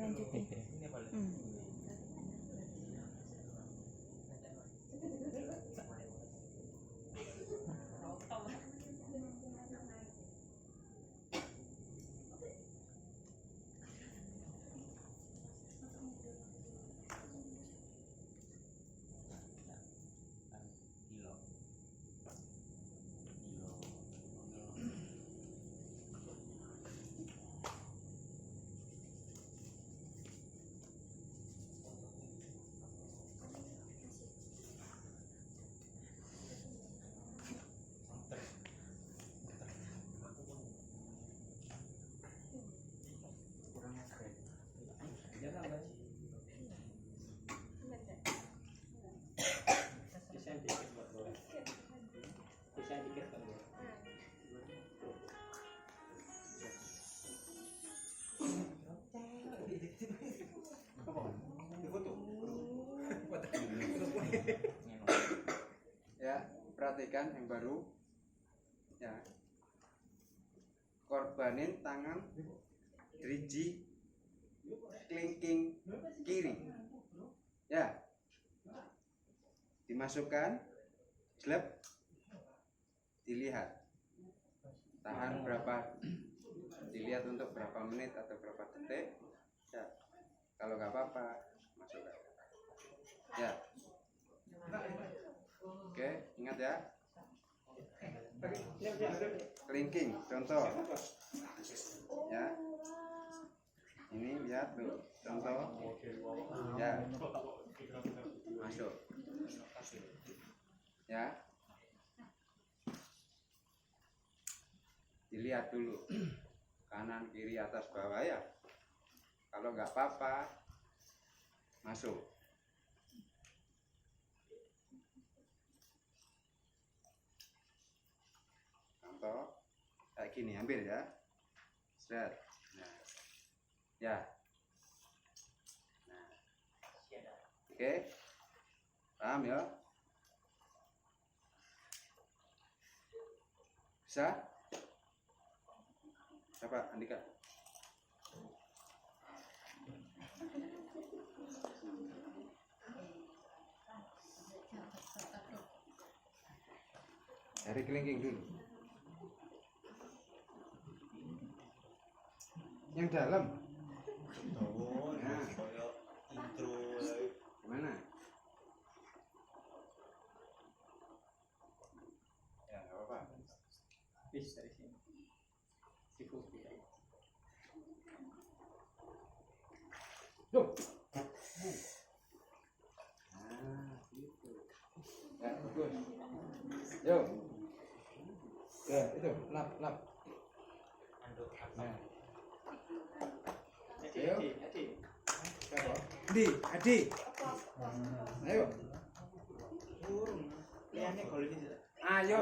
lanjutin. Ya, perhatikan yang baru. Ya. Korbanin tangan driji kelingking kiri. Ya. Dimasukkan, slep, dilihat. Tahan berapa? Dilihat untuk berapa menit atau berapa detik. Ya. Kalau nggak apa-apa, masukkan. Ya. Oke, ingat ya. Kelingking, contoh. Ya. Ini lihat tuh, contoh. Ya. Masuk. Ya. Dilihat dulu. Kanan, kiri, atas, bawah ya. Kalau nggak apa-apa, masuk. Contoh kayak gini, ambil ya. Set. Nah. Ya. Nah. Oke. Paham ya? Bisa? Siapa? Andika. Dari kelingking dulu. Yang dalam. Oh, Nah. koyo intro. Gimana? Ya, nggak apa-apa. Habis dari sini. Siku kita. Loh. Nah, gitu. Ya, bagus. Yo. Ya, itu, lap. Nah. Ayo. Adi. Ayo. Liane kalau ini. Ayo.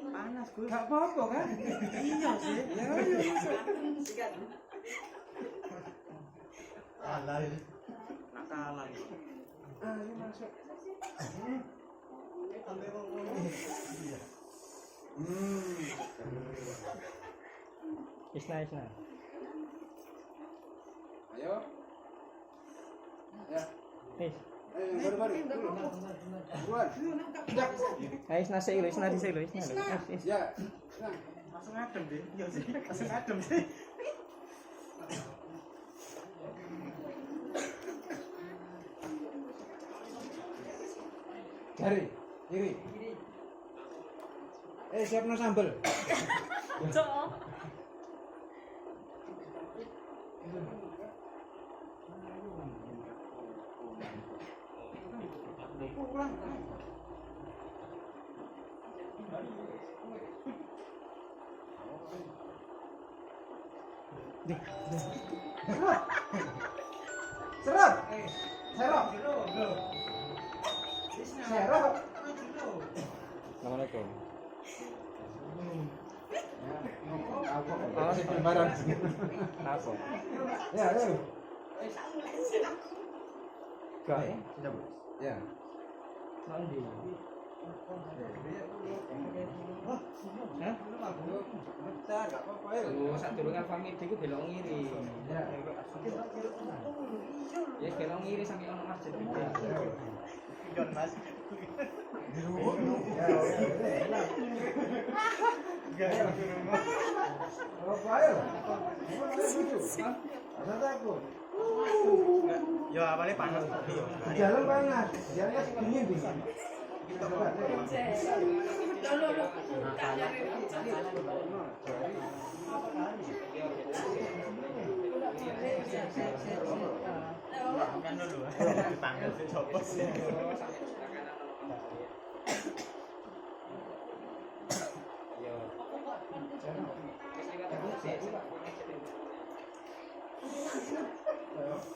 Panas gue. Gak apa-apa kan? Iya sih. Ya, ayo masuk. Alay. Nakalan. Ayo masuk. Isna. Ayo. Ya. Is. Ayo yang baru-baru. Buruan. Jak. Ayo Isna sih, Isna di sini, Isna. Is. Ya. Nah. Langsung adem deh. Iya sih. Langsung adem sih. Jari, kiri. Siapno sambel. Pulang. Serot. Serot. Serot. Assalamualaikum. Oh, Barang. apa? Ya, ayo. Gak ya? Ya. Mandi. Hah? Bentar, enggak apa-apa ya. Oh, saat dulu kan pamit itu belok ngiri. Ya. Ya belok ngiri sampai ono masjid gede. Jon Mas. Di rumah. Ya. Apa ayo? Ada takut. Ya awalnya panas tapi ya. Jalan panas, jalan masih dingin di. Kan dulu. Dipanggil si Sopo sih.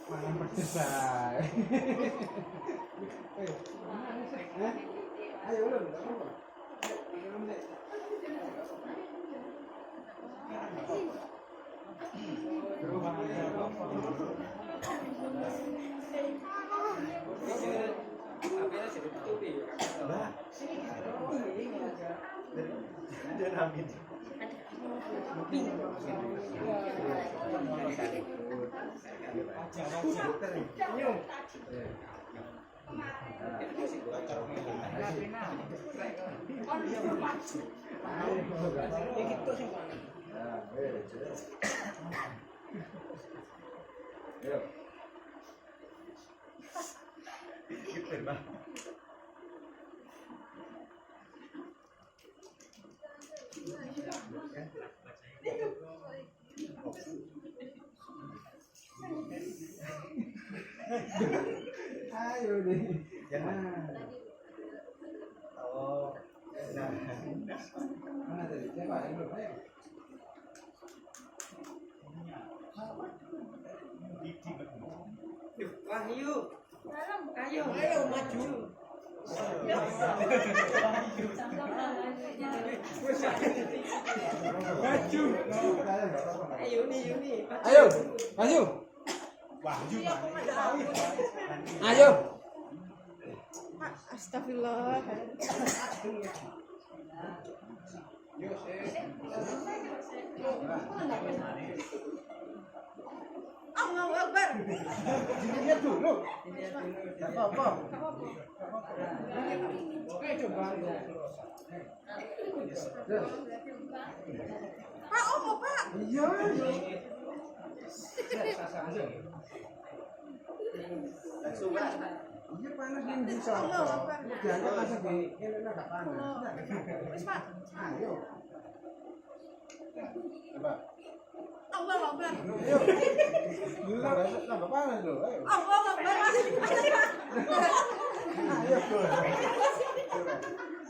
Malam pedes ay. Ayo ulun. Dia namin. Ayo deh. Jangan. Oh. Mana tadi? Siapa? Yang belum? Ayo. Wahyu. Ayo maju. Maju. Ayo nih. Ayo, maju. Ayo. Astagfirullah. Allahu Akbar. Lihat dulu. Apa? Oke, coba. Pak, oh Pak. Iya. Iya panas ini bisa. Jangan masuk di ini enggak panas. Wis Pak. Ayo. Coba. Allahu Akbar. Ayo. Tambah panas loh. Ayo. Allahu Akbar. Ayo.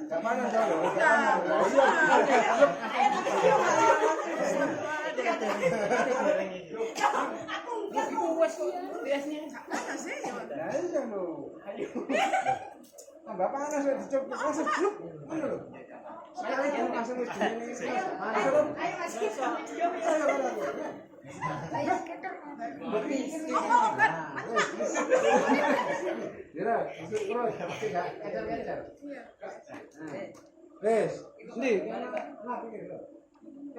Enggak panas loh. Tambah panas loh, dicoba langsung bluk. Sekali itu langsung di sini. Panas loh. Ya, terus enggak kejar-kejar. Wes, sini.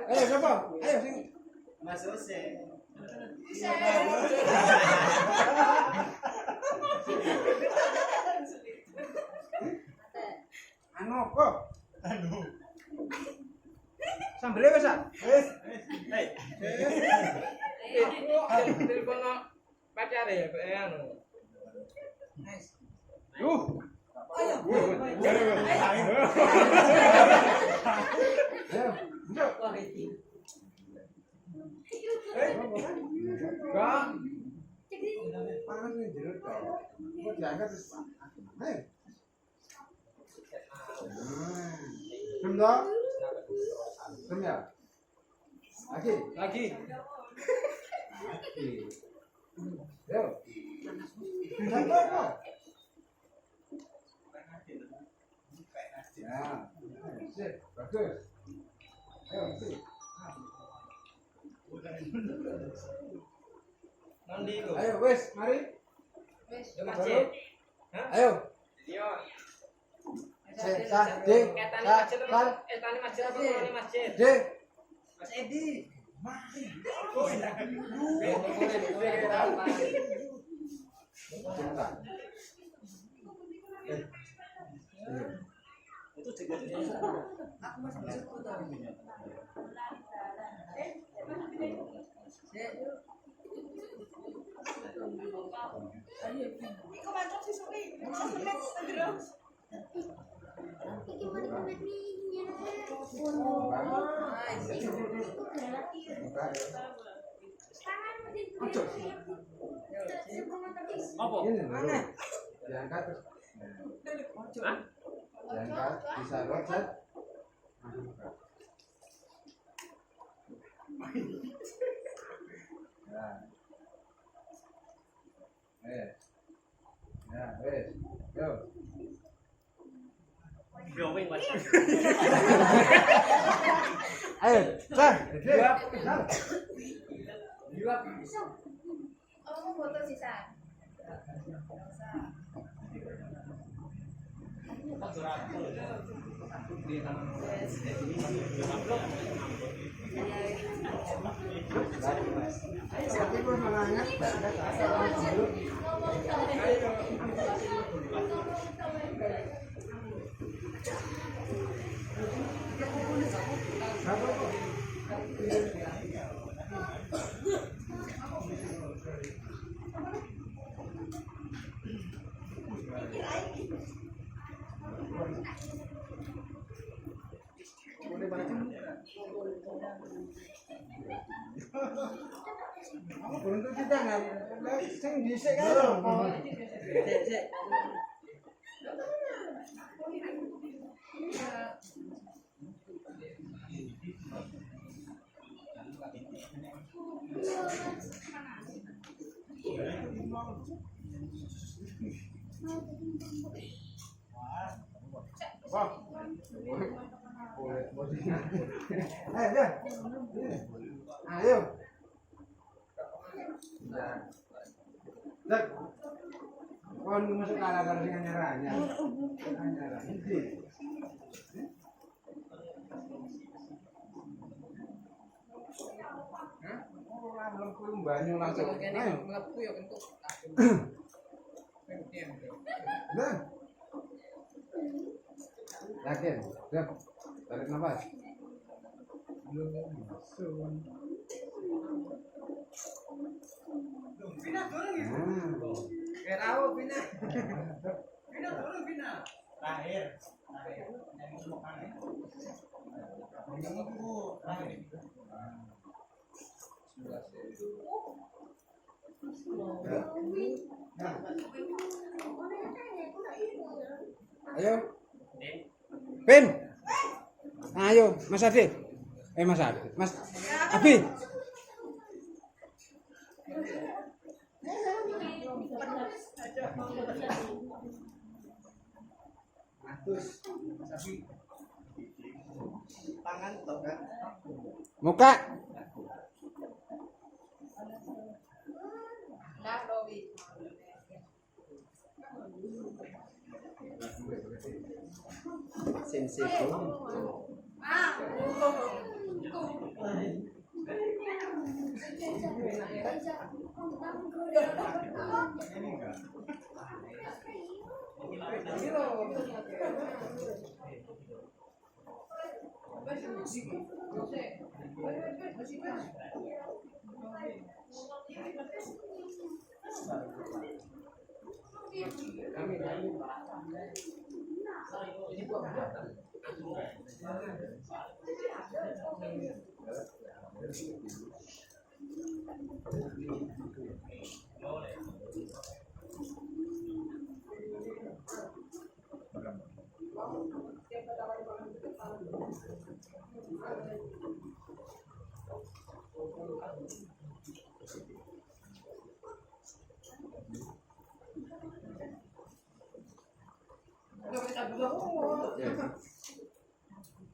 Ayo siapa? Ayo sini. Mas Ose. Anu kok? Anu. Sambelnya wes ah? Wes. Hei. Telepon pacar ya, anu. Ayo. Bang. Panas nih jeruk kok. Kok diangkat terus ayo. Belum toh? Belum ya? Lagi. Lagi. Yo. Sampai kok. Ya. Sip, bagus. Ayo, sip. Nondi lo. Ayo wes, mari. Wis. Yo masjid. Hah? Ayo. Iya. Sa, D, Etani sa, masjid sar, apa? Etani masjid apa koloni masjid? D. Mas Edi. Cinta. Itu juga Aku masih bisa tahu. Iku macam sih suwi. Terus. apa? Ini mana? Diangkat terus. Diangkat, bisa set. Ya. Ya, wes. Yo. Drawing Mas. Ayo, sar. Dua. Oh, foto sisa. Tapi gua semangat. Untuk kita nggak, sing dhisik kan. Wah, boleh. Ayo. Dek. Kon masuk kalah dengan nyerahnya. Nyerah. Hah? Ora belum banyu langsung. Ayo. Mlebu ya bentuk. Nah. Yakin? Dek. Tarik nafas. Kerawo pina. Terakhir. Yang mau makan. Yang mau terakhir. Ayo. Pin. Ayo, Mas Adi. Mas Adi. Mas Abi. Tangan toh kan. Muka. Nah, Robi. Sensei. Ah.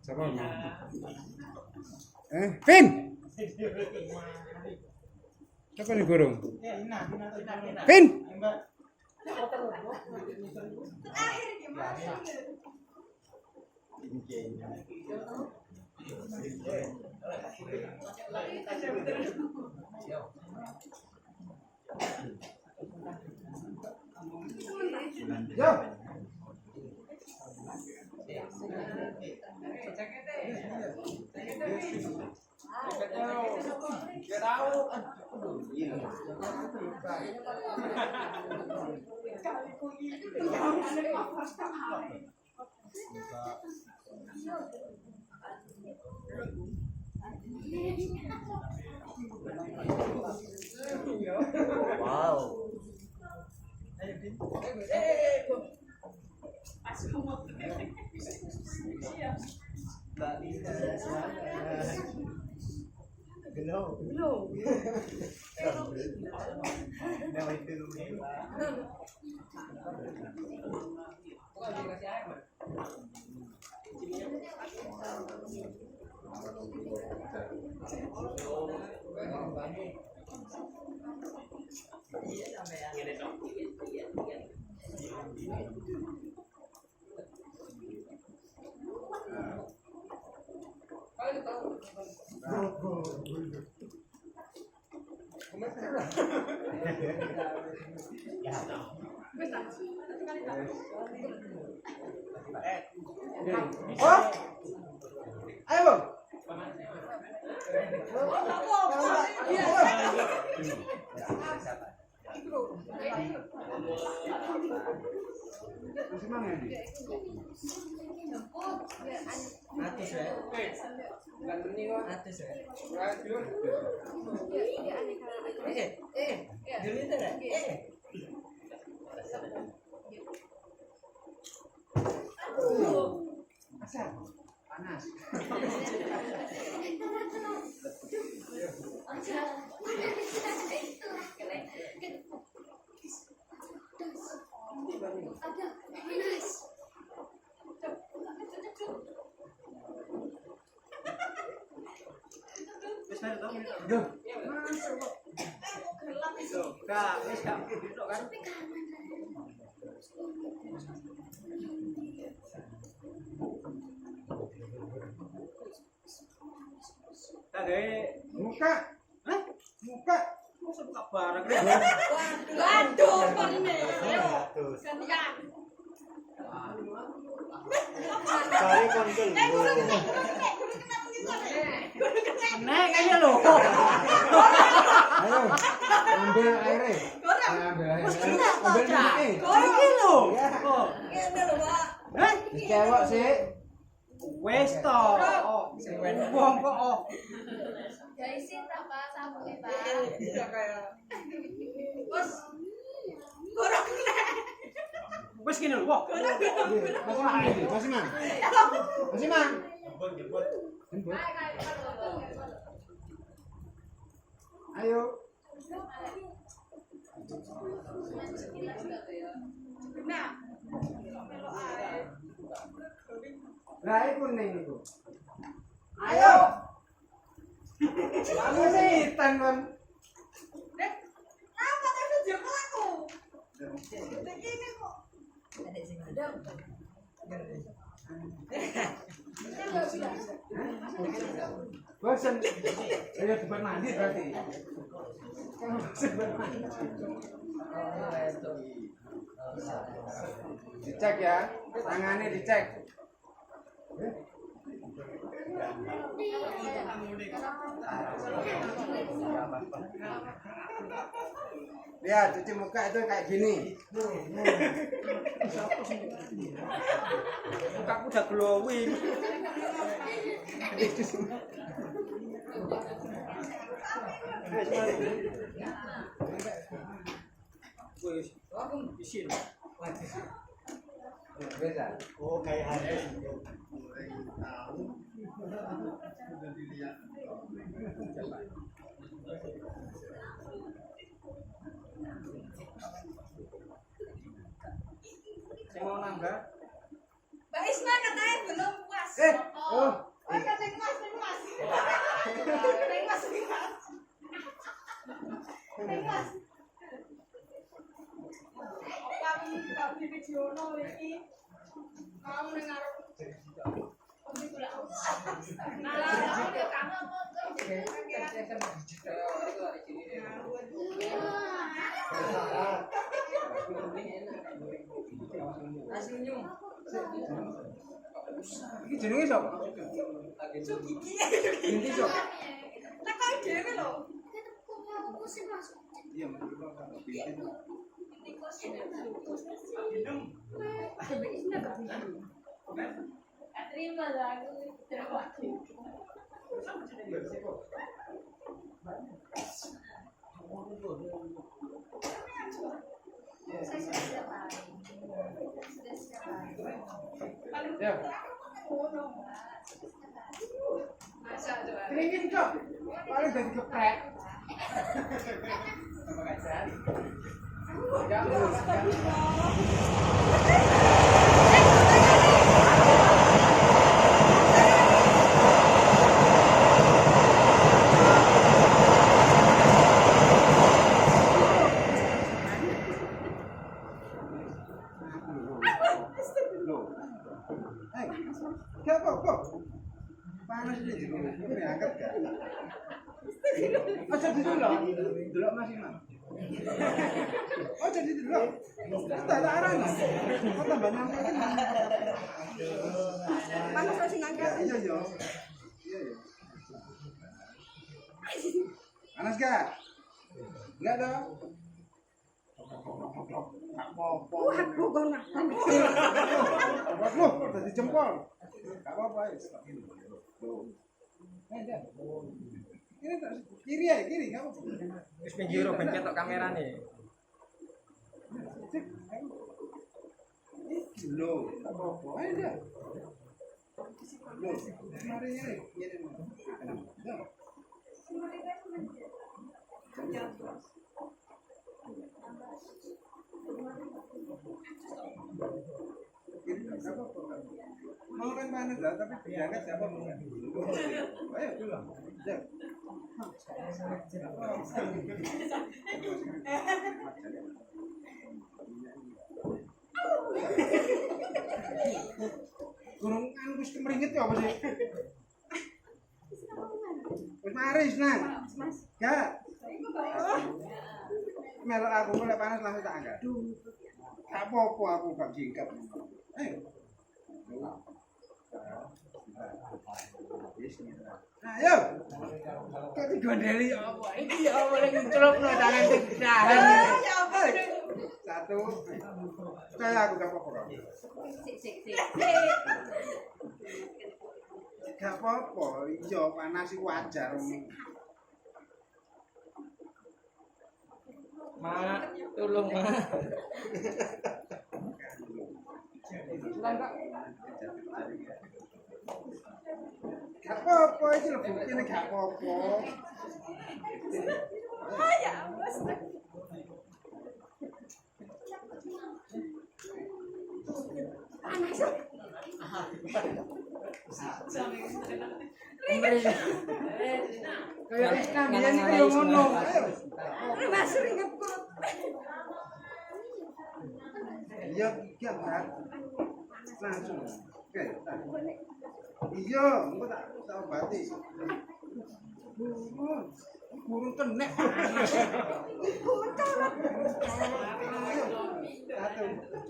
Siapa? Vin. Siapa nih burung? Ya, Ina. Vin. Mbak. Terakhir gimana? Yo. Wow. Oh. Ayo, Bang. Masih mana ini? Atus ya. Bukan benih kok. Atus ya. Dulu itu dah. Asal panas. Yo. Muka. Hah? Muka. Masa buka barang? Waduh, ini. Gantian. Cari konsul. Nek kayaknya lo. Ayo. Ambil airnya. Ambil airnya. Ambil minyak. Iki lo. Ini lho, Pak. Dicewek sih. Wes to. Wong kok. Ya isin tak Pak, sambungin Pak. Iya kayak. Bos. Gorong nek. Wes gini lho. Wah. Masih mana ini? Masih mana? Masih mana? Jemput. Ayo. Nah. Lah ini kuning itu. Ayo. Kamu sih tangan. Nek, apa tadi jempol aku? Ini kok. Ada sing ada. Bosan. Ayo cepat mandi berarti. Kamu cepat mandi. Dicek ya, tangannya dicek. Lihat cuci muka itu kayak gini. Mukaku udah glowing. Wes, aku isin. Beda. Oh, kayak ada. Saya mau nambah. Mbak Isma katanya belum puas. Oh. Oh, kan Mas. Mas. tradisional iki. Kamu ning arep. Nah, Iki jenenge sapa? Inti sapa? takon dhewe lho. Iya, binti. Terima lah aku. Ya. Keringin kok. Paling dadi geprek. Gak apa-apa. Panas ini ini angkat gak? Aja didelok. Delok Mas Imam. Aja didelok. Wis tak arani. Kok tambah nangkep. Panas wis ngangkat. Iya iya. Iya iya. Panas gak? Enggak dong. Aku kok ngapain? Waduh, tadi jempol. Gak apa-apa ya. Ini tak kiri ya, kiri, gak apa-apa. Wis pinggir ben ketok kamerane. Loh, gak apa-apa. Ayo dah. Loh, mari ini. Mau kan panas lah, tapi diangkat siapa mau? Ayo, ya. Kurang kan wis kemringit ya apa sih? Wis maris nang. Gak. Melok aku mulai panas langsung tak angkat. Gak apa-apa aku gak jingkat. Ayo. Ayo. Kok digondeli apa? Iki ya apa lagi celupno tangan tahan. Ya apa? Satu. Saya aku gak apa-apa. Sik. Gak apa-apa, ijo panas iku wajar. Ma, tolong ma. Gak apa-apa, iki lho buktine gak apa-apa. Oh ya, Mas. Panas. Kayak kalian iki yo ngono. Ayo. Mas ringet perut. Iya, iya kan. Langsung. Oke. Iya, engko tak obati. Burung kenek. Ayo. Satu,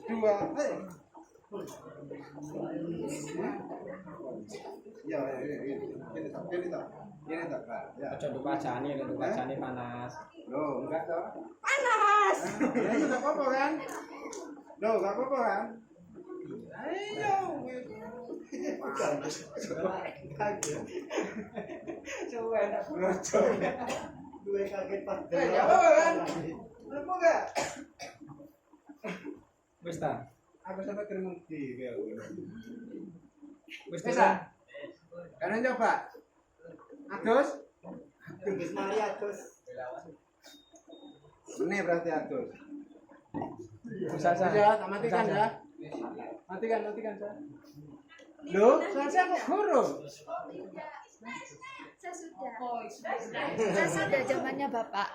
dua, ayo. Ya, ini tak. Ya. Aja nduk wajane panas. Loh, enggak toh? Panas. Ya itu enggak apa-apa kan? Loh, enggak apa-apa kan? Ayo. Coba enak. Dua kaget pas. Ya apa kan? Apa enggak? Wis ta. Aku sampai terima di Wis bisa. Kanan coba. Agus. Agus mari Agus. Ini berarti Agus. Bisa Ya, tak matikan ya. Matikan saya. Loh, saya kok guru? Saya sudah zamannya Bapak.